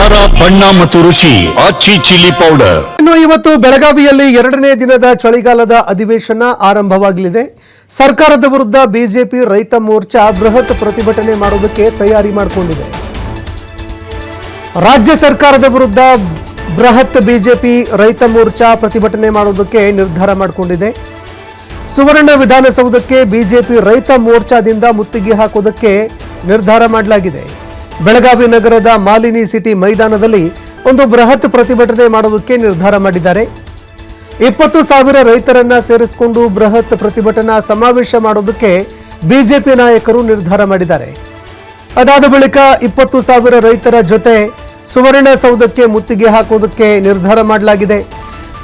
ಖಾರ ಬಣ್ಣ ಮತ್ತು ರುಚಿ ಆಚಿ ಚಿಲ್ಲಿ ಪೌಡರ್. ಇನ್ನು ಇವತ್ತು ಬೆಳಗಾವಿಯಲ್ಲಿ 2ನೇ ದಿನದ ಚಳಿಗಾಲದ ಅಧಿವೇಶನ ಆರಂಭವಾಗಲಿದೆ. ಸರ್ಕಾರದ ವಿರುದ್ಧ ಬಿಜೆಪಿ ರೈತ ಮೋರ್ಚಾ ಬೃಹತ್ ಪ್ರತಿಭಟನೆ ಮಾಡೋದಕ್ಕೆ ತಯಾರಿ ಮಾಡಿಕೊಂಡಿದೆ. ರಾಜ್ಯ ಸರ್ಕಾರದ ವಿರುದ್ಧ ಬೃಹತ್ ಬಿಜೆಪಿ ರೈತ ಮೋರ್ಚಾ ಪ್ರತಿಭಟನೆ ಮಾಡೋದಕ್ಕೆ ನಿರ್ಧಾರ ಮಾಡಿಕೊಂಡಿದೆ. ಸುವರ್ಣ ವಿಧಾನಸೌಧಕ್ಕೆ ಬಿಜೆಪಿ ರೈತ ಮೋರ್ಚಾದಿಂದ ಮುತ್ತಿಗೆ ಹಾಕೋದಕ್ಕೆ ನಿರ್ಧಾರ ಮಾಡಲಾಗಿದೆ. ಬೆಳಗಾವಿ ನಗರದ ಮಾಲಿನಿ ಸಿಟಿ ಮೈದಾನದಲ್ಲಿ ಒಂದು ಬೃಹತ್ ಪ್ರತಿಭಟನೆ ಮಾಡೋದಕ್ಕೆ ನಿರ್ಧಾರ ಮಾಡಿದ್ದಾರೆ. 20,000 ರೈತರನ್ನ ಸೇರಿಸಿಕೊಂಡು ಬೃಹತ್ ಪ್ರತಿಭಟನಾ ಸಮಾವೇಶ ಮಾಡೋದಕ್ಕೆ ಬಿಜೆಪಿ ನಾಯಕರು ನಿರ್ಧಾರ ಮಾಡಿದ್ದಾರೆ. ಅದಾದ ಬಳಿಕ 20,000 ರೈತರ ಜೊತೆ ಸುವರ್ಣಸೌಧಕ್ಕೆ ಮುತ್ತಿಗೆ ಹಾಕೋದಕ್ಕೆ ನಿರ್ಧಾರ ಮಾಡಲಾಗಿದೆ.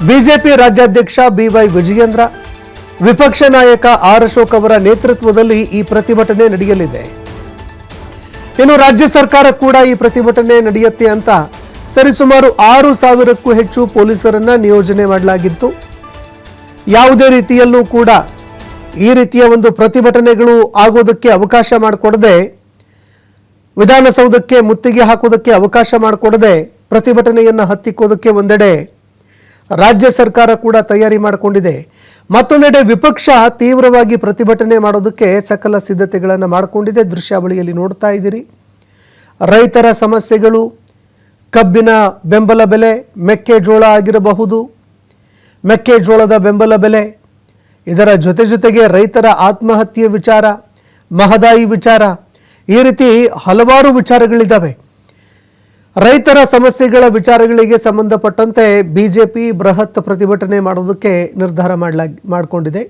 ಬಿಜೆಪಿ ರಾಜ್ಯಾಧ್ಯಕ್ಷ ಬಿವೈ ವಿಜಯೇಂದ್ರ, ವಿಪಕ್ಷ ನಾಯಕ ಆರ್ ಅಶೋಕ್ ಅವರ ನೇತೃತ್ವದಲ್ಲಿ ಈ ಪ್ರತಿಭಟನೆ ನಡೆಯಲಿದೆ. ಇನ್ನು ರಾಜ್ಯ ಸರ್ಕಾರ ಕೂಡ ಈ ಪ್ರತಿಭಟನೆ ನಡೆಯುತ್ತೆ ಅಂತ ಸರಿಸುಮಾರು 6,000ಕ್ಕೂ ಹೆಚ್ಚು ಪೊಲೀಸರನ್ನ ನಿಯೋಜನೆ ಮಾಡಲಾಗಿತ್ತು. ಯಾವುದೇ ರೀತಿಯಲ್ಲೂ ಕೂಡ ಈ ರೀತಿಯ ಒಂದು ಪ್ರತಿಭಟನೆಗಳು ಆಗೋದಕ್ಕೆ ಅವಕಾಶ ಮಾಡಿಕೊಡದೆ, ವಿಧಾನಸೌಧಕ್ಕೆ ಮುತ್ತಿಗೆ ಹಾಕೋದಕ್ಕೆ ಅವಕಾಶ ಮಾಡಿಕೊಡದೆ ಪ್ರತಿಭಟನೆಯನ್ನು ಹತ್ತಿಕ್ಕೋದಕ್ಕೆ ಒಂದೆಡೆ ರಾಜ್ಯ ಸರ್ಕಾರ ಕೂಡ ತಯಾರಿ ಮಾಡಿಕೊಂಡಿದೆ. ಮತ್ತೊಂದೆಡೆ ವಿಪಕ್ಷ ತೀವ್ರವಾಗಿ ಪ್ರತಿಭಟನೆ ಮಾಡೋದಕ್ಕೆ ಸಕಲ ಸಿದ್ಧತೆಗಳನ್ನು ಮಾಡಿಕೊಂಡಿದೆ. ದೃಶ್ಯಾವಳಿಯಲ್ಲಿ ನೋಡ್ತಾ ಇದ್ದೀರಿ. ರೈತರ ಸಮಸ್ಯೆಗಳು, ಕಬ್ಬಿನ ಬೆಂಬಲ ಬೆಲೆ, ಮೆಕ್ಕೆಜೋಳ ಆಗಿರಬಹುದು, ಮೆಕ್ಕೆಜೋಳದ ಬೆಂಬಲ ಬೆಲೆ, ಇದರ ಜೊತೆಗೆ ರೈತರ ಆತ್ಮಹತ್ಯೆ ವಿಚಾರ, ಮಹದಾಯಿ ವಿಚಾರ, ಈ ರೀತಿ ಹಲವಾರು ವಿಚಾರಗಳಿದ್ದಾವೆ. ರೈತರ ಸಮಸ್ಯೆಗಳ ವಿಚಾರಗಳಿಗೆ ಸಂಬಂಧಪಟ್ಟಂತೆ ಬಿಜೆಪಿ ಬೃಹತ್ ಪ್ರತಿಭಟನೆ ಮಾಡೋದಕ್ಕೆ ನಿರ್ಧಾರ ಮಾಡಿಕೊಂಡಿದೆ.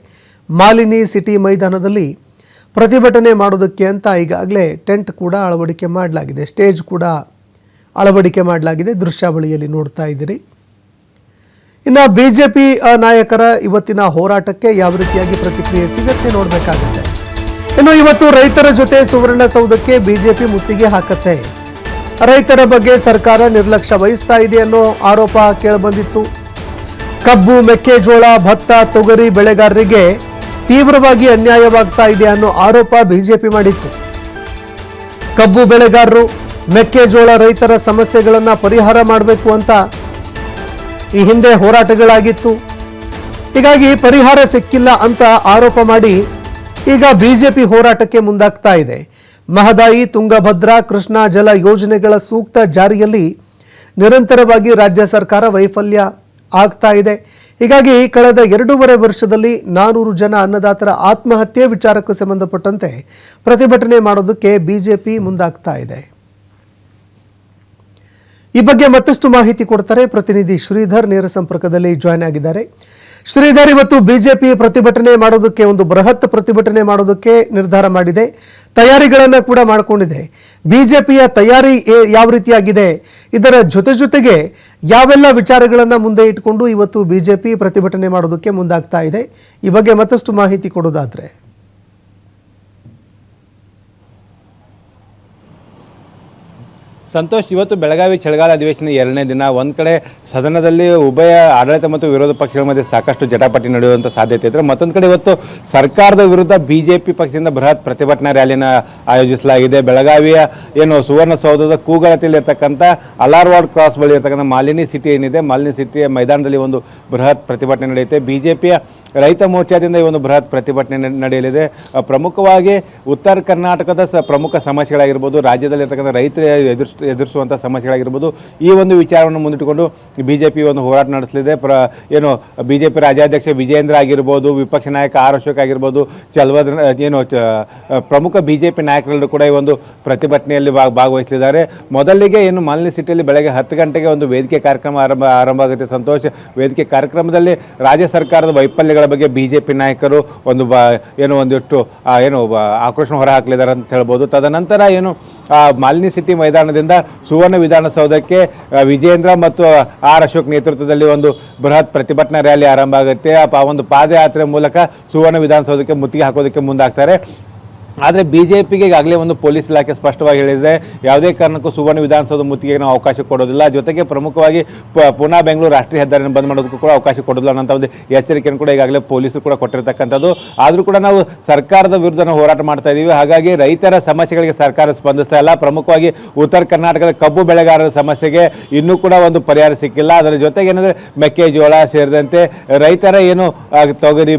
ಮಾಲಿನಿ ಸಿಟಿ ಮೈದಾನದಲ್ಲಿ ಪ್ರತಿಭಟನೆ ಮಾಡೋದಕ್ಕೆ ಅಂತ ಈಗಾಗಲೇ ಟೆಂಟ್ ಕೂಡ ಅಳವಡಿಕೆ ಮಾಡಲಾಗಿದೆ, ಸ್ಟೇಜ್ ಕೂಡ ಅಳವಡಿಕೆ ಮಾಡಲಾಗಿದೆ. ದೃಶ್ಯಾವಳಿಯಲ್ಲಿ ನೋಡ್ತಾ ಇದ್ದೀರಿ. ಇನ್ನು ಬಿಜೆಪಿ ನಾಯಕರ ಇವತ್ತಿನ ಹೋರಾಟಕ್ಕೆ ಯಾವ ರೀತಿಯಾಗಿ ಪ್ರತಿಕ್ರಿಯೆ ಸಿಗುತ್ತೆ ನೋಡಬೇಕಾಗುತ್ತೆ. ಇನ್ನು ಇವತ್ತು ರೈತರ ಜೊತೆ ಸುವರ್ಣಸೌಧಕ್ಕೆ ಬಿಜೆಪಿ ಮುತ್ತಿಗೆ ಹಾಕತ್ತೆ. ರೈತರ ಬಗ್ಗೆ ಸರ್ಕಾರ ನಿರ್ಲಕ್ಷ್ಯ ವಹಿಸ್ತಾ ಇದೆ ಅನ್ನೋ ಆರೋಪ ಕೇಳಿಬಂದಿತ್ತು. ಕಬ್ಬು, ಮೆಕ್ಕೆಜೋಳ, ಭತ್ತ, ತೊಗರಿ ಬೆಳೆಗಾರರಿಗೆ ತೀವ್ರವಾಗಿ ಅನ್ಯಾಯವಾಗ್ತಾ ಇದೆ ಅನ್ನೋ ಆರೋಪ ಬಿಜೆಪಿ ಮಾಡಿತ್ತು. ಕಬ್ಬು ಬೆಳೆಗಾರರು, ಮೆಕ್ಕೆಜೋಳ ರೈತರ ಸಮಸ್ಯೆಗಳನ್ನು ಪರಿಹಾರ ಮಾಡಬೇಕು ಅಂತ ಈ ಹಿಂದೆ ಹೋರಾಟಗಳಾಗಿತ್ತು. ಹೀಗಾಗಿ ಪರಿಹಾರ ಸಿಕ್ಕಿಲ್ಲ ಅಂತ ಆರೋಪ ಮಾಡಿ ಈಗ ಬಿಜೆಪಿ ಹೋರಾಟಕ್ಕೆ ಮುಂದಾಗ್ತಾ ಇದೆ. ಮಹದಾಯಿ, ತುಂಗಭದ್ರಾ, ಕೃಷ್ಣಾ ಜಲ ಯೋಜನೆಗಳ ಸೂಕ್ತ ಜಾರಿಯಲ್ಲಿ ನಿರಂತರವಾಗಿ ರಾಜ್ಯ ಸರ್ಕಾರ ವೈಫಲ್ಯ ಆಗ್ತಾ ಇದೆ. ಹೀಗಾಗಿ ಕಳೆದ 2.5 ವರ್ಷದಲ್ಲಿ 400 ಜನ ಅನ್ನದಾತರ ಆತ್ಮಹತ್ಯೆ ವಿಚಾರಕ್ಕೆ ಸಂಬಂಧಪಟ್ಟಂತೆ ಪ್ರತಿಭಟನೆ ಮಾಡೋದಕ್ಕೆ ಬಿಜೆಪಿ ಮುಂದಾಗ್ತಾ ಇದೆ. ಈ ಬಗ್ಗೆ ಮತ್ತಷ್ಟು ಮಾಹಿತಿ ಕೊಡ್ತಾರೆ ಪ್ರತಿನಿಧಿ ಶ್ರೀಧರ್, ನೇರ ಸಂಪರ್ಕದಲ್ಲಿ ಜಾಯ್ನ್ ಆಗಿದ್ದಾರೆ. ಶ್ರೀಧರ್, ಇವತ್ತು ಬಿಜೆಪಿ ಪ್ರತಿಭಟನೆ ಮಾಡೋದಕ್ಕೆ, ಒಂದು ಬೃಹತ್ ಪ್ರತಿಭಟನೆ ಮಾಡೋದಕ್ಕೆ ನಿರ್ಧಾರ ಮಾಡಿದೆ, ತಯಾರಿಗಳನ್ನು ಕೂಡ ಮಾಡಿಕೊಂಡಿದೆ. ಬಿಜೆಪಿಯ ತಯಾರಿ ಯಾವ ರೀತಿಯಾಗಿದೆ, ಇದರ ಜೊತೆಗೆ ಯಾವೆಲ್ಲ ವಿಚಾರಗಳನ್ನು ಮುಂದೆ ಇಟ್ಕೊಂಡು ಇವತ್ತು ಬಿಜೆಪಿ ಪ್ರತಿಭಟನೆ ಮಾಡೋದಕ್ಕೆ ಮುಂದಾಗ್ತಾ ಇದೆ, ಈ ಬಗ್ಗೆ ಮತ್ತಷ್ಟು ಮಾಹಿತಿ ಕೊಡೋದಾದ್ರೆ. ಸಂತೋಷ್, ಇವತ್ತು ಬೆಳಗಾವಿ ಚಳಿಗಾಲ ಅಧಿವೇಶನ 2ನೇ ದಿನ. ಒಂದು ಕಡೆ ಸದನದಲ್ಲಿ ಉಭಯ ಆಡಳಿತ ಮತ್ತು ವಿರೋಧ ಪಕ್ಷಗಳ ಮಧ್ಯೆ ಸಾಕಷ್ಟು ಜಟಾಪಟಿ ನಡೆಯುವಂಥ ಸಾಧ್ಯತೆ ಇದ್ದರೆ, ಮತ್ತೊಂದು ಕಡೆ ಇವತ್ತು ಸರ್ಕಾರದ ವಿರುದ್ಧ ಬಿಜೆಪಿ ಪಕ್ಷದಿಂದ ಬೃಹತ್ ಪ್ರತಿಭಟನಾ ರ್ಯಾಲಿನ ಆಯೋಜಿಸಲಾಗಿದೆ. ಬೆಳಗಾವಿಯ ಸುವರ್ಣಸೌಧದ ಕೂಗಳತಿಯಲ್ಲಿರ್ತಕ್ಕಂಥ ಅಲಾರ್ವಾಡ್ ಕ್ರಾಸ್ ಬಳಿ ಇರ್ತಕ್ಕಂಥ ಮಾಲಿನಿ ಸಿಟಿ ಏನಿದೆ, ಮಾಲಿನಿ ಸಿಟಿಯ ಮೈದಾನದಲ್ಲಿ ಒಂದು ಬೃಹತ್ ಪ್ರತಿಭಟನೆ ನಡೆಯುತ್ತೆ. ಬಿಜೆಪಿಯ ರೈತ ಮೋರ್ಚಾದಿಂದ ಈ ಒಂದು ಬೃಹತ್ ಪ್ರತಿಭಟನೆ ನಡೆಯಲಿದೆ. ಪ್ರಮುಖವಾಗಿ ಉತ್ತರ ಕರ್ನಾಟಕದ ಪ್ರಮುಖ ಸಮಸ್ಯೆಗಳಾಗಿರ್ಬೋದು, ರಾಜ್ಯದಲ್ಲಿರ್ತಕ್ಕಂಥ ರೈತರು ಎದುರಿಸುವಂಥ ಸಮಸ್ಯೆಗಳಾಗಿರ್ಬೋದು, ಈ ಒಂದು ವಿಚಾರವನ್ನು ಮುಂದಿಟ್ಟುಕೊಂಡು ಬಿಜೆಪಿ ಒಂದು ಹೋರಾಟ ನಡೆಸಲಿದೆ. ಬಿಜೆಪಿ ರಾಜ್ಯಾಧ್ಯಕ್ಷ ವಿಜಯೇಂದ್ರ ಆಗಿರ್ಬೋದು, ವಿಪಕ್ಷ ನಾಯಕ ಆರ್ ಅಶೋಕ್ ಆಗಿರ್ಬೋದು, ಪ್ರಮುಖ ಬಿಜೆಪಿ ನಾಯಕರೆಲ್ಲರೂ ಕೂಡ ಈ ಒಂದು ಪ್ರತಿಭಟನೆಯಲ್ಲಿ ಭಾಗವಹಿಸಲಿದ್ದಾರೆ. ಮೊದಲಿಗೆ ಮಾಲಿನಿ ಸಿಟಿಯಲ್ಲಿ ಬೆಳಗ್ಗೆ 10 ಗಂಟೆಗೆ ಒಂದು ವೇದಿಕೆ ಕಾರ್ಯಕ್ರಮ ಆರಂಭ ಆಗುತ್ತೆ. ಸಂತೋಷ್, ವೇದಿಕೆ ಕಾರ್ಯಕ್ರಮದಲ್ಲಿ ರಾಜ್ಯ ಸರ್ಕಾರದ ವೈಫಲ್ಯಗಳ ಬಗ್ಗೆ ಬಿಜೆಪಿ ನಾಯಕರು ಒಂದಿಷ್ಟು ಆಕ್ರೋಶ ಹೊರಹಾಕಲಿದ್ದಾರೆ ಅಂತ ಹೇಳ್ಬೋದು. ತದನಂತರ ಮಾಲಿನಿ ಸಿಟಿ ಮೈದಾನದಿಂದ ಸುವರ್ಣ ವಿಧಾನಸೌಧಕ್ಕೆ ವಿಜೇಂದ್ರ ಮತ್ತು ಆರ್ ಅಶೋಕ್ ನೇತೃತ್ವದಲ್ಲಿ ಒಂದು ಬೃಹತ್ ಪ್ರತಿಭಟನಾ ರ್ಯಾಲಿ ಆರಂಭ ಆಗುತ್ತೆ. ಆ ಒಂದು ಪಾದಯಾತ್ರೆ ಮೂಲಕ ಸುವರ್ಣ ವಿಧಾನಸೌಧಕ್ಕೆ ಮುತ್ತಿಗೆ ಹಾಕೋದಕ್ಕೆ ಮುಂದಾಗ್ತಾರೆ. ಆದರೆ BJPಗೆ ಈಗಾಗಲೇ ಒಂದು ಪೊಲೀಸ್ ಇಲಾಖೆ ಸ್ಪಷ್ಟವಾಗಿ ಹೇಳಿದೆ, ಯಾವುದೇ ಕಾರಣಕ್ಕೂ ಸುವರ್ಣ ವಿಧಾನಸೌಧ ಮುತ್ತಿಗೆಗೆ ನಾವು ಅವಕಾಶ ಕೊಡೋದಿಲ್ಲ, ಜೊತೆಗೆ ಪ್ರಮುಖವಾಗಿ ಪುನಾ ಬೆಂಗಳೂರು ರಾಷ್ಟ್ರೀಯ ಹೆದ್ದಾರಿಯನ್ನು ಬಂದ್ ಮಾಡೋದಕ್ಕೂ ಕೂಡ ಅವಕಾಶ ಕೊಡೋದಿಲ್ಲ ಅನ್ನೋ ಒಂದು ಎಚ್ಚರಿಕೆಯನ್ನು ಕೂಡ ಈಗಾಗಲೇ ಪೊಲೀಸರು ಕೂಡ ಕೊಟ್ಟಿರ್ತಕ್ಕಂಥದ್ದು. ಆದರೂ ಕೂಡ ನಾವು ಸರ್ಕಾರದ ವಿರುದ್ಧ ನಾವು ಹೋರಾಟ ಮಾಡ್ತಾ ಇದ್ದೀವಿ, ಹಾಗಾಗಿ ರೈತರ ಸಮಸ್ಯೆಗಳಿಗೆ ಸರ್ಕಾರ ಸ್ಪಂದಿಸ್ತಾ ಇಲ್ಲ. ಪ್ರಮುಖವಾಗಿ ಉತ್ತರ ಕರ್ನಾಟಕದ ಕಬ್ಬು ಬೆಳೆಗಾರರ ಸಮಸ್ಯೆಗೆ ಇನ್ನೂ ಕೂಡ ಒಂದು ಪರಿಹಾರ ಸಿಕ್ಕಿಲ್ಲ. ಅದರ ಜೊತೆಗೆ ಏನಂದರೆ ಮೆಕ್ಕೆಜೋಳ ಸೇರಿದಂತೆ ರೈತರ ಏನು ತೊಗರಿ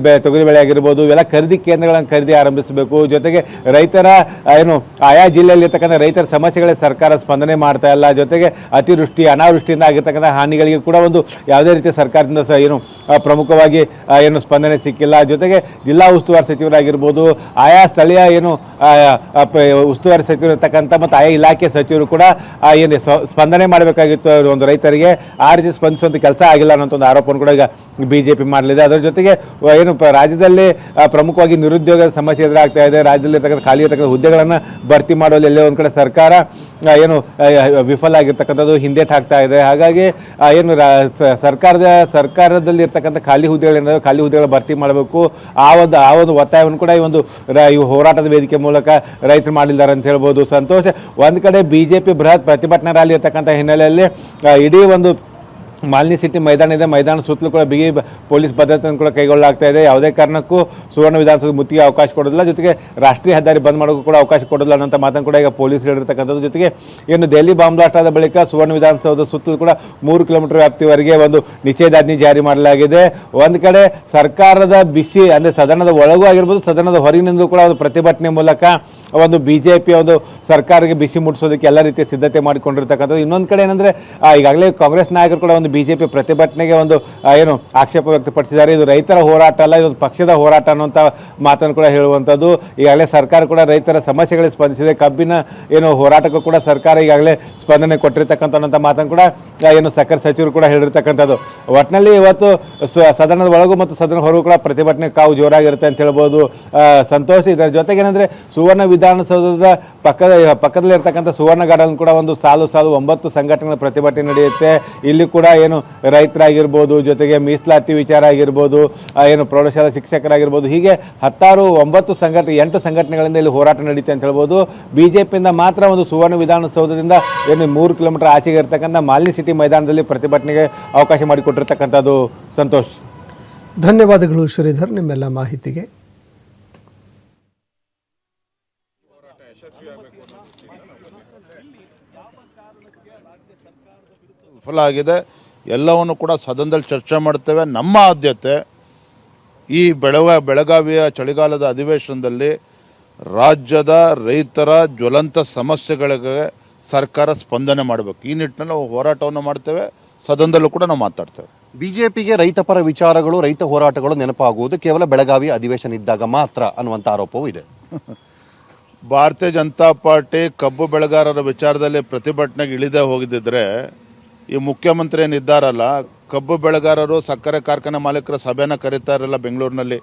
ಬೆಳೆ ಆಗಿರ್ಬೋದು, ಇವೆಲ್ಲ ಖರೀದಿ ಕೇಂದ್ರಗಳನ್ನು ಖರೀದಿ ಆರಂಭಿಸಬೇಕು. ಜೊತೆಗೆ ರೈತರ ಏನು ಆಯಾ ಜಿಲ್ಲೆಯಲ್ಲಿರ್ತಕ್ಕಂಥ ರೈತರ ಸಮಸ್ಯೆಗಳಿಗೆ ಸರ್ಕಾರ ಸ್ಪಂದನೆ ಮಾಡ್ತಾ ಇಲ್ಲ. ಜೊತೆಗೆ ಅತಿವೃಷ್ಟಿ ಅನಾವೃಷ್ಟಿಯಿಂದ ಆಗಿರ್ತಕ್ಕಂಥ ಹಾನಿಗಳಿಗೆ ಕೂಡ ಒಂದು ಯಾವುದೇ ರೀತಿಯ ಸರ್ಕಾರದಿಂದ ಏನು ಪ್ರಮುಖವಾಗಿ ಏನು ಸ್ಪಂದನೆ ಸಿಕ್ಕಿಲ್ಲ. ಜೊತೆಗೆ ಜಿಲ್ಲಾ ಉಸ್ತುವಾರಿ ಸಚಿವರಾಗಿರ್ಬೋದು, ಆಯಾ ಸ್ಥಳೀಯ ಏನು ಉಸ್ತುವಾರಿ ಸಚಿವರು ಇರ್ತಕ್ಕಂಥ ಮತ್ತು ಆಯಾ ಇಲಾಖೆ ಸಚಿವರು ಕೂಡ ಏನು ಸ್ಪಂದನೆ ಮಾಡಬೇಕಾಗಿತ್ತು ಒಂದು ರೈತರಿಗೆ, ಆ ರೀತಿ ಸ್ಪಂದಿಸುವಂಥ ಕೆಲಸ ಆಗಿಲ್ಲ ಅನ್ನೋ ಒಂದು ಆರೋಪವನ್ನು ಕೂಡ ಈಗ BJP ಮಾಡಲಿದೆ. ಅದರ ಜೊತೆಗೆ ಏನು ರಾಜ್ಯದಲ್ಲಿ ಪ್ರಮುಖವಾಗಿ ನಿರುದ್ಯೋಗದ ಸಮಸ್ಯೆ ಎದುರಾಗ್ತಾ ಇದೆ. ರಾಜ್ಯದಲ್ಲಿ ಇರ್ತಕ್ಕಂಥ ಖಾಲಿ ಇರ್ತಕ್ಕಂಥ ಹುದ್ದೆಗಳನ್ನು ಭರ್ತಿ ಮಾಡುವಲ್ಲಿ ಎಲ್ಲೇ ಒಂದು ಕಡೆ ಸರ್ಕಾರ ಏನು ವಿಫಲ ಆಗಿರ್ತಕ್ಕಂಥದ್ದು, ಹಿಂದೇಟು ಹಾಕ್ತಾ ಇದೆ. ಹಾಗಾಗಿ ಏನು ಸರ್ಕಾರದಲ್ಲಿ ಇರ್ತಕ್ಕಂಥ ಖಾಲಿ ಹುದ್ದೆಗಳೇನಾದರೂ ಖಾಲಿ ಹುದ್ದೆಗಳ ಭರ್ತಿ ಮಾಡಬೇಕು, ಆ ಒಂದು ಒತ್ತಾಯವನ್ನು ಕೂಡ ಈ ಹೋರಾಟದ ವೇದಿಕೆ ಮೂಲಕ ರೈತರು ಮಾಡಿದ್ದಾರೆ ಅಂತ ಹೇಳ್ಬೋದು. ಸಂತೋಷ. ಒಂದು ಕಡೆ BJP ಬೃಹತ್ ಪ್ರತಿಭಟನಾ ರ್ಯಾಲಿ ಇರ್ತಕ್ಕಂಥ ಹಿನ್ನೆಲೆಯಲ್ಲಿ ಇಡೀ ಒಂದು ಮಾಲಿನಿ ಸಿಟಿ ಮೈದಾನ ಇದೆ, ಮೈದಾನ ಸುತ್ತಲೂ ಕೂಡ ಬಿಗಿ ಪೊಲೀಸ್ ಭದ್ರತೆಯನ್ನು ಕೂಡ ಕೈಗೊಳ್ಳಲಾಗ್ತಾ ಇದೆ. ಯಾವುದೇ ಕಾರಣಕ್ಕೂ ಸುವರ್ಣ ವಿಧಾನಸೌಧ ಮುತ್ತಿಗೆ ಅವಕಾಶ ಕೊಡೋದಿಲ್ಲ, ಜೊತೆಗೆ ರಾಷ್ಟ್ರೀಯ ಹೆದ್ದಾರಿ ಬಂದ್ ಮಾಡೋಕ್ಕೂ ಕೂಡ ಅವಕಾಶ ಕೊಡೋದಿಲ್ಲ ಅನ್ನೋಂಥ ಮಾತನ್ನು ಕೂಡ ಈಗ ಪೊಲೀಸ್ ಹೇಳಿರ್ತಕ್ಕಂಥದ್ದು. ಜೊತೆಗೆ ಇನ್ನು ದೆಹಲಿ ಬಾಂಬ್ ಬ್ಲಾಸ್ಟ್ ಆದ ಬಳಿಕ ಸುವರ್ಣ ವಿಧಾನಸೌಧ ಸುತ್ತಲೂ ಕೂಡ 3 ಕಿಲೋಮೀಟರ್ ವ್ಯಾಪ್ತಿವರೆಗೆ ಒಂದು ನಿಷೇಧಾಜ್ಞೆ ಜಾರಿ ಮಾಡಲಾಗಿದೆ. ಒಂದು ಕಡೆ ಸರ್ಕಾರದ ಬಿಸಿ ಅಂದರೆ ಸದನದ ಒಳಗೂ ಆಗಿರ್ಬೋದು, ಸದನದ ಹೊರಗಿನಿಂದ ಕೂಡ ಒಂದು ಪ್ರತಿಭಟನೆ ಮೂಲಕ ಒಂದು BJP ಒಂದು ಸರ್ಕಾರಕ್ಕೆ ಬಿಸಿ ಮುಟ್ಟಿಸೋದಕ್ಕೆ ಎಲ್ಲ ರೀತಿಯ ಸಿದ್ಧತೆ ಮಾಡಿಕೊಂಡಿರ್ತಕ್ಕಂಥದ್ದು. ಇನ್ನೊಂದು ಕಡೆ ಏನಂದರೆ ಈಗಾಗಲೇ ಕಾಂಗ್ರೆಸ್ ನಾಯಕರು ಕೂಡ ಒಂದು BJP ಪ್ರತಿಭಟನೆಗೆ ಒಂದು ಏನು ಆಕ್ಷೇಪ ವ್ಯಕ್ತಪಡಿಸಿದ್ದಾರೆ. ಇದು ರೈತರ ಹೋರಾಟ ಅಲ್ಲ, ಇದೊಂದು ಪಕ್ಷದ ಹೋರಾಟ ಅನ್ನುವಂಥ ಮಾತನ್ನು ಕೂಡ ಹೇಳುವಂಥದ್ದು. ಈಗಾಗಲೇ ಸರ್ಕಾರ ಕೂಡ ರೈತರ ಸಮಸ್ಯೆಗಳಿಗೆ ಸ್ಪಂದಿಸಿದೆ. ಕಬ್ಬಿನ ಏನು ಹೋರಾಟಕ್ಕೂ ಕೂಡ ಸರ್ಕಾರ ಈಗಾಗಲೇ ಸ್ಪಂದನೆ ಕೊಟ್ಟಿರ್ತಕ್ಕಂಥ ಮಾತನ್ನು ಕೂಡ ಏನು ಸಕ್ಕರೆ ಸಚಿವರು ಕೂಡ ಹೇಳಿರ್ತಕ್ಕಂಥದ್ದು. ಒಟ್ಟಿನಲ್ಲಿ ಇವತ್ತು ಸದನದ ಒಳಗೂ ಮತ್ತು ಸದನದ ಹೊರಗೂ ಕೂಡ ಪ್ರತಿಭಟನೆ ಕಾವು ಜೋರಾಗಿರುತ್ತೆ ಅಂತ ಹೇಳ್ಬೋದು. ಸಂತೋಷ. ಇದರ ಜೊತೆಗೆ ಏನಂದರೆ ಸುವರ್ಣ ವಿಧಾನಸೌಧದ ಪಕ್ಕದಲ್ಲಿರ್ತಕ್ಕಂಥ ಸುವರ್ಣ ಗಾರ್ಡನ್ ಕೂಡ ಒಂದು ಸಾಲು 9 ಸಂಘಟನೆಗಳ ಪ್ರತಿಭಟನೆ ನಡೆಯುತ್ತೆ. ಇಲ್ಲಿ ಕೂಡ ಏನು ರೈತರಾಗಿರ್ಬೋದು, ಜೊತೆಗೆ ಮೀಸಲಾತಿ ವಿಚಾರ ಆಗಿರ್ಬೋದು, ಏನು ಪ್ರೌಢಶಾಲಾ ಶಿಕ್ಷಕರಾಗಿರ್ಬೋದು, ಹೀಗೆ 8 ಸಂಘಟನೆಗಳಿಂದ ಇಲ್ಲಿ ಹೋರಾಟ ನಡೀತೆ ಅಂತ ಹೇಳ್ಬೋದು. BJPಯಿಂದ ಮಾತ್ರ ಒಂದು ಸುವರ್ಣ ವಿಧಾನಸೌಧದಿಂದ ಏನು 3 ಕಿಲೋಮೀಟರ್ ಆಚೆಗೆ ಇರ್ತಕ್ಕಂಥ ಮಾಲಿನಿ ಸಿಟಿ ಮೈದಾನದಲ್ಲಿ ಪ್ರತಿಭಟನೆಗೆ ಅವಕಾಶ ಮಾಡಿಕೊಟ್ಟಿರ್ತಕ್ಕಂಥದ್ದು. ಸಂತೋಷ್. ಧನ್ಯವಾದಗಳು ಶ್ರೀಧರ್ ನಿಮ್ಮೆಲ್ಲ ಮಾಹಿತಿಗೆ. ವಿಫಲ ಆಗಿದೆ. ಎಲ್ಲವನ್ನು ಕೂಡ ಸದನದಲ್ಲಿ ಚರ್ಚೆ ಮಾಡ್ತೇವೆ. ನಮ್ಮ ಆದ್ಯತೆ ಈ ಬೆಳಗಾವಿಯ ಚಳಿಗಾಲದ ಅಧಿವೇಶನದಲ್ಲಿ ರಾಜ್ಯದ ರೈತರ ಜ್ವಲಂತ ಸಮಸ್ಯೆಗಳಿಗೆ ಸರ್ಕಾರ ಸ್ಪಂದನೆ ಮಾಡಬೇಕು. ಈ ನಿಟ್ಟಿನಲ್ಲಿ ನಾವು ಹೋರಾಟವನ್ನು ಮಾಡ್ತೇವೆ. ಸದನದಲ್ಲೂ ಕೂಡ ನಾವು ಮಾತಾಡ್ತೇವೆ. BJPಗೆ ರೈತಪರ ವಿಚಾರಗಳು, ರೈತ ಹೋರಾಟಗಳು ನೆನಪಾಗುವುದು ಕೇವಲ ಬೆಳಗಾವಿ ಅಧಿವೇಶನ ಇದ್ದಾಗ ಮಾತ್ರ ಅನ್ನುವಂಥ ಆರೋಪವೂ ಇದೆ. ಭಾರತೀಯ ಜನತಾ ಪಾರ್ಟಿ ಕಬ್ಬು ಬೆಳೆಗಾರರ ವಿಚಾರದಲ್ಲಿ ಪ್ರತಿಭಟನೆಗೆ ಇಳಿದೇ ಹೋಗಿದ್ದಿದ್ರೆ ಈ ಮುಖ್ಯಮಂತ್ರಿ ಏನಿದ್ದಾರಲ್ಲ, ಕಬ್ಬು ಬೆಳೆಗಾರರು ಸಕ್ಕರೆ ಕಾರ್ಖಾನೆ ಮಾಲೀಕರ ಸಭೆನ ಕರೀತಾ ಇರಲಿಲ್ಲ ಬೆಂಗಳೂರಿನಲ್ಲಿ.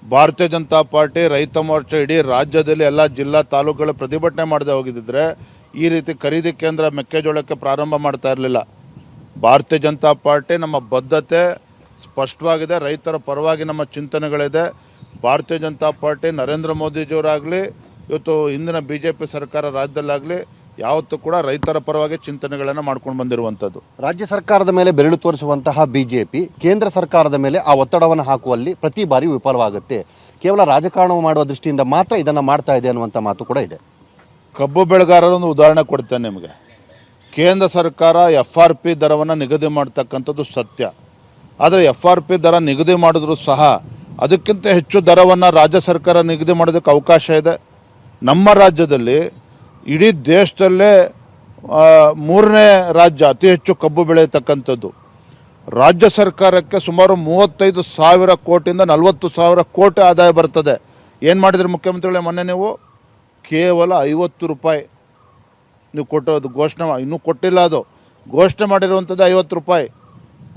ಭಾರತೀಯ ಜನತಾ ಪಾರ್ಟಿ ರೈತ ಮೋರ್ಚಾ ಇಡೀ ರಾಜ್ಯದಲ್ಲಿ ಎಲ್ಲ ಜಿಲ್ಲಾ ತಾಲೂಕುಗಳ ಪ್ರತಿಭಟನೆ ಮಾಡದೆ ಹೋಗಿದ್ದಿದ್ರೆ ಈ ರೀತಿ ಖರೀದಿ ಕೇಂದ್ರ ಮೆಕ್ಕೆಜೋಳಕ್ಕೆ ಪ್ರಾರಂಭ ಮಾಡ್ತಾ ಇರಲಿಲ್ಲ. ಭಾರತೀಯ ಜನತಾ ಪಾರ್ಟಿ ನಮ್ಮ ಬದ್ಧತೆ ಸ್ಪಷ್ಟವಾಗಿದೆ. ರೈತರ ಪರವಾಗಿ ನಮ್ಮ ಚಿಂತನೆಗಳಿದೆ. ಭಾರತೀಯ ಜನತಾ ಪಾರ್ಟಿ ನರೇಂದ್ರ ಮೋದಿಜಿಯವರಾಗಲಿ ಇವತ್ತು ಹಿಂದಿನ BJP ಸರ್ಕಾರ ರಾಜ್ಯದಲ್ಲಾಗಲಿ ಯಾವತ್ತೂ ಕೂಡ ರೈತರ ಪರವಾಗಿ ಚಿಂತನೆಗಳನ್ನು ಮಾಡ್ಕೊಂಡು ಬಂದಿರುವಂಥದ್ದು. ರಾಜ್ಯ ಸರ್ಕಾರದ ಮೇಲೆ ಬೆರಳು ತೋರಿಸುವಂತಹ BJP ಕೇಂದ್ರ ಸರ್ಕಾರದ ಮೇಲೆ ಆ ಒತ್ತಡವನ್ನು ಹಾಕುವಲ್ಲಿ ಪ್ರತಿ ಬಾರಿ ವಿಫಲವಾಗುತ್ತೆ. ಕೇವಲ ರಾಜಕಾರಣ ಮಾಡುವ ದೃಷ್ಟಿಯಿಂದ ಮಾತ್ರ ಇದನ್ನು ಮಾಡ್ತಾ ಇದೆ ಅನ್ನುವಂಥ ಮಾತು ಕೂಡ ಇದೆ. ಕಬ್ಬು ಬೆಳೆಗಾರರೊಂದು ಉದಾಹರಣೆ ಕೊಡ್ತೇನೆ ನಿಮಗೆ. ಕೇಂದ್ರ ಸರ್ಕಾರ FRP ದರವನ್ನು ನಿಗದಿ ಮಾಡ್ತಕ್ಕಂಥದ್ದು ಸತ್ಯ. ಆದರೆ FRP ದರ ನಿಗದಿ ಮಾಡಿದ್ರು ಸಹ ಅದಕ್ಕಿಂತ ಹೆಚ್ಚು ದರವನ್ನು ರಾಜ್ಯ ಸರ್ಕಾರ ನಿಗದಿ ಮಾಡೋದಕ್ಕೆ ಅವಕಾಶ ಇದೆ. ನಮ್ಮ ರಾಜ್ಯದಲ್ಲಿ ಇಡೀ ದೇಶದಲ್ಲೇ 3ನೇ ರಾಜ್ಯ ಅತಿ ಹೆಚ್ಚು ಕಬ್ಬು ಬೆಳೆಯತಕ್ಕಂಥದ್ದು. ರಾಜ್ಯ ಸರ್ಕಾರಕ್ಕೆ ಸುಮಾರು 35,000 ಕೋಟಿಯಿಂದ 40,000 ಕೋಟಿ ಆದಾಯ ಬರ್ತದೆ. ಏನು ಮಾಡಿದ್ರಿ ಮುಖ್ಯಮಂತ್ರಿಗಳೇ ಮೊನ್ನೆ ನೀವು? ಕೇವಲ 50 ರೂಪಾಯಿ ನೀವು ಕೊಟ್ಟೋದು ಘೋಷಣೆ, ಇನ್ನೂ ಕೊಟ್ಟಿಲ್ಲ. ಅದು ಘೋಷಣೆ ಮಾಡಿರುವಂಥದ್ದು 50 ರೂಪಾಯಿ.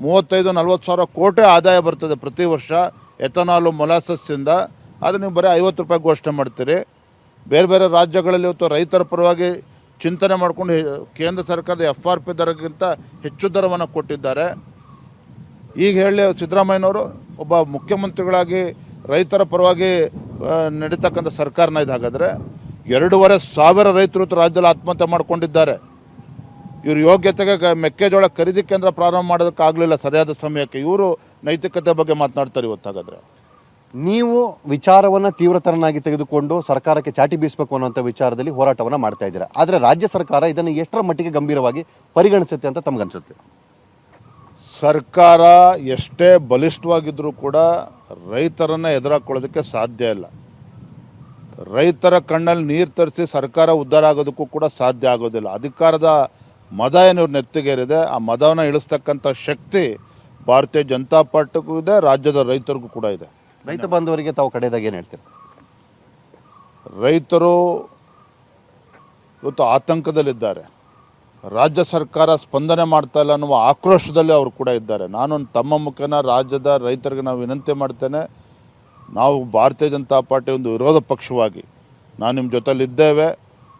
35-40 ಕೋಟಿ ಆದಾಯ ಬರ್ತದೆ ಪ್ರತಿ ವರ್ಷ ಎಥನಾಲು ಮೊಲಾಸಸ್ಸಿಂದ. ಅದು ನೀವು ಬರೀ 50 ರೂಪಾಯಿ ಘೋಷಣೆ ಮಾಡ್ತೀರಿ. ಬೇರೆ ಬೇರೆ ರಾಜ್ಯಗಳಲ್ಲಿ ಇವತ್ತು ರೈತರ ಪರವಾಗಿ ಚಿಂತನೆ ಮಾಡಿಕೊಂಡು ಕೇಂದ್ರ ಸರ್ಕಾರದ FRP ದರಕ್ಕಿಂತ ಹೆಚ್ಚು ದರವನ್ನು ಕೊಟ್ಟಿದ್ದಾರೆ. ಈಗ ಹೇಳಿ ಸಿದ್ದರಾಮಯ್ಯನವರು ಒಬ್ಬ ಮುಖ್ಯಮಂತ್ರಿಗಳಾಗಿ ರೈತರ ಪರವಾಗಿ ನಡೀತಕ್ಕಂಥ ಸರ್ಕಾರನ ಇದಾಗಾದರೆ 2,500 ರೈತರು ಇವತ್ತು ರಾಜ್ಯದಲ್ಲಿ ಆತ್ಮಹತ್ಯೆ ಮಾಡ್ಕೊಂಡಿದ್ದಾರೆ. ಇವ್ರ ಯೋಗ್ಯತೆಗೆ ಮೆಕ್ಕೆಜೋಳ ಖರೀದಿ ಕೇಂದ್ರ ಪ್ರಾರಂಭ ಮಾಡೋದಕ್ಕಾಗಲಿಲ್ಲ ಸರಿಯಾದ ಸಮಯಕ್ಕೆ. ಇವರು ನೈತಿಕತೆ ಬಗ್ಗೆ ಮಾತನಾಡ್ತಾರೆ ಇವತ್ತಾಗಾದರೆ. ನೀವು ವಿಚಾರವನ್ನು ತೀವ್ರತರನಾಗಿ ತೆಗೆದುಕೊಂಡು ಸರ್ಕಾರಕ್ಕೆ ಚಾಟಿ ಬೀಸಬೇಕು ಅನ್ನೋಂಥ ವಿಚಾರದಲ್ಲಿ ಹೋರಾಟವನ್ನು ಮಾಡ್ತಾ ಇದ್ದೀರಾ. ಆದರೆ ರಾಜ್ಯ ಸರ್ಕಾರ ಇದನ್ನು ಎಷ್ಟರ ಮಟ್ಟಿಗೆ ಗಂಭೀರವಾಗಿ ಪರಿಗಣಿಸುತ್ತೆ ಅಂತ ತಮಗನ್ಸುತ್ತೆ? ಸರ್ಕಾರ ಎಷ್ಟೇ ಬಲಿಷ್ಠವಾಗಿದ್ದರೂ ಕೂಡ ರೈತರನ್ನು ಎದುರಾಕೊಳ್ಳೋದಕ್ಕೆ ಸಾಧ್ಯ ಇಲ್ಲ. ರೈತರ ಕಣ್ಣಲ್ಲಿ ನೀರು ತರಿಸಿ ಸರ್ಕಾರ ಉದ್ಧಾರ ಆಗೋದಕ್ಕೂ ಕೂಡ ಸಾಧ್ಯ ಆಗೋದಿಲ್ಲ. ಅಧಿಕಾರದ ಮದ ಏನು ಇವ್ರ ನೆತ್ತಿಗೇರಿದೆ, ಆ ಮದವನ್ನು ಇಳಿಸ್ತಕ್ಕಂಥ ಶಕ್ತಿ ಭಾರತೀಯ ಜನತಾ ಪಾರ್ಟಿಗೂ ಇದೆ, ರಾಜ್ಯದ ರೈತರಿಗೂ ಕೂಡ ಇದೆ. ರೈತ ಬಾಂಧವರಿಗೆ ತಾವು ಕಡೆಯದಾಗ ಏನು ಹೇಳ್ತೀರಾ? ರೈತರು ಇವತ್ತು ಆತಂಕದಲ್ಲಿದ್ದಾರೆ. ರಾಜ್ಯ ಸರ್ಕಾರ ಸ್ಪಂದನೆ ಮಾಡ್ತಾ ಇಲ್ಲ ಅನ್ನುವ ಆಕ್ರೋಶದಲ್ಲಿ ಅವರು ಕೂಡ ಇದ್ದಾರೆ. ನಾನು ತಮ್ಮ ಮುಖೇನ ರಾಜ್ಯದ ರೈತರಿಗೆ ನಾವು ವಿನಂತಿ ಮಾಡ್ತೇನೆ, ನಾವು ಭಾರತೀಯ ಜನತಾ ಪಾರ್ಟಿ ಒಂದು ವಿರೋಧ ಪಕ್ಷವಾಗಿ ನಾನು ನಿಮ್ಮ ಜೊತೆಲಿದ್ದೇವೆ.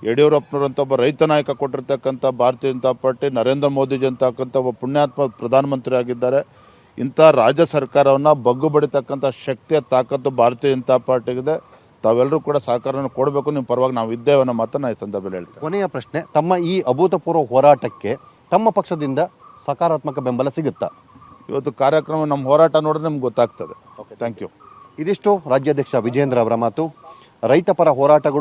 ಯಡಿಯೂರಪ್ಪನವರಂಥ ಒಬ್ಬ ರೈತ ನಾಯಕ ಕೊಟ್ಟಿರ್ತಕ್ಕಂಥ ಭಾರತೀಯ ಜನತಾ ಪಾರ್ಟಿ, ನರೇಂದ್ರ ಮೋದಿಜಿ ಅಂತಕ್ಕಂಥ ಒಬ್ಬ ಪುಣ್ಯಾತ್ಮ ಪ್ರಧಾನಮಂತ್ರಿ ಆಗಿದ್ದಾರೆ. ಇಂಥ ರಾಜ್ಯ ಸರ್ಕಾರವನ್ನು ಬಗ್ಗು ಬಡಿತಕ್ಕಂಥ ಶಕ್ತಿಯ ತಾಕತ್ತು ಭಾರತೀಯ ಜನತಾ ಪಾರ್ಟಿಗಿದೆ. ತಾವೆಲ್ಲರೂ ಕೂಡ ಸಹಕಾರವನ್ನು ಕೊಡಬೇಕು, ನಿಮ್ಮ ಪರವಾಗಿ ನಾವು ಇದ್ದೇವೆ ಅನ್ನೋ ಮಾತನ್ನು ಈ ಸಂದರ್ಭದಲ್ಲಿ ಹೇಳ್ತೇವೆ. ಕೊನೆಯ ಪ್ರಶ್ನೆ, ತಮ್ಮ ಈ ಅಭೂತಪೂರ್ವ ಹೋರಾಟಕ್ಕೆ ತಮ್ಮ ಪಕ್ಷದಿಂದ ಸಕಾರಾತ್ಮಕ ಬೆಂಬಲ ಸಿಗುತ್ತಾ? ಇವತ್ತು ಕಾರ್ಯಕ್ರಮ ನಮ್ಮ ಹೋರಾಟ ನೋಡಿದ್ರೆ ನಿಮ್ಗೆ ಗೊತ್ತಾಗ್ತದೆ. Thank you. ಇದಿಷ್ಟು ರಾಜ್ಯಾಧ್ಯಕ್ಷ ವಿಜೇಂದ್ರ ಅವರ ಮಾತು. ರೈತಪರ ಹೋರಾಟಗಳು